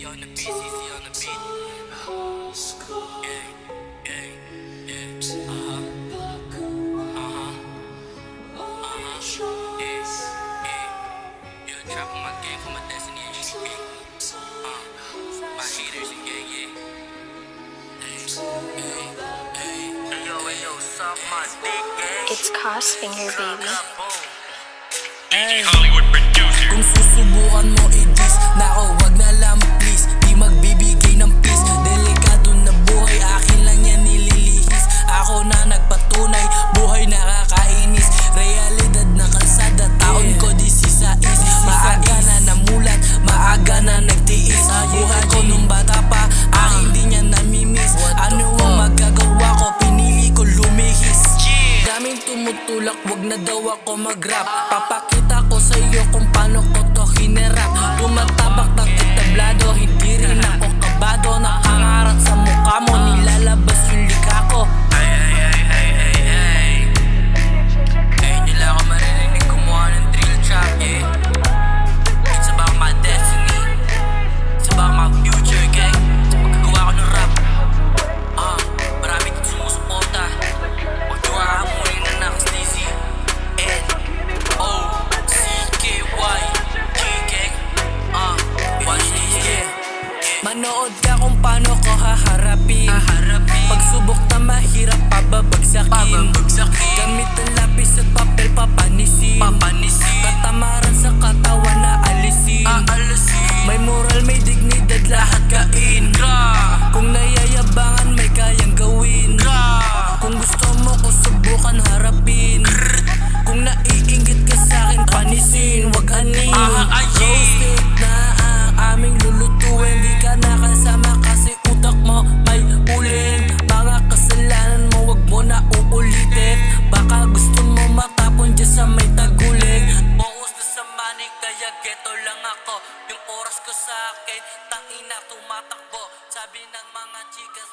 on the beat, CC on the beat. Yeah, yeah, yeah. Yeah, yeah. You trapping my game for my destiny and shit, yeah. My haters and yeah, yeah. Hey, yo, suck my dick, yeah. It's Crossfinger, baby. Hollywood producer. Kung susubukan mo i-diss, nako wag na lang please. Di magbibigay ng peace, delikado na buhay, akin lang yan nililihis. Ako na nagpatunay, buhay nakakainis. Realidad na kalsada, taon ko 16. Maaga na namulat, maaga na nagtiis. Buhay ko nung bata pa, aking di niya namimiss. Ano ang magagawa ko, pinili ko lumihis. Daming tumutulak, wag na daw ako mag-rap. Papakita ko sa iyo kung paano ko to hinerap. Tumatabak ng entablado, hindi rin ako kabado. Nakangarap sa mukha mo, nilalabas yung likha ko. Ay. Ngayon nila ako maririnig kumuha ng drill trap, yeah. It's about my destiny. It's about my future, gang. Sa pagkagawa ko ng rap. Marami kong sumusuporta. Magtuwa mo rin na nakasneezy. N-O-C-K-Y G-Gang. Watch this, yeah. Manood ka kung paano ko haharapin. Pagsubok na mahirap, pababagsakin. Gamit ang lapis at papel, papanisin. Katamaran sa katawan na alisin. May moral, may dignidad, lahat kain. Kung nayayabangan, may kayang gawin. Kung gusto mo ko subukan harapin. Kung naiinggit ka sa'kin, panisin, wag anin. Roasted na ang aming lulutuin. Di ka nakasama kasi utak mo may uling. Mga kasalanan mo, wag mo na uulitin. Baka gusto mo matapon dyan sa may taguling. Focus na sa money, kaya ghetto lang ako. Yung oras ko sa akin, tangina tumatakbo. Sabi ng mga chicas,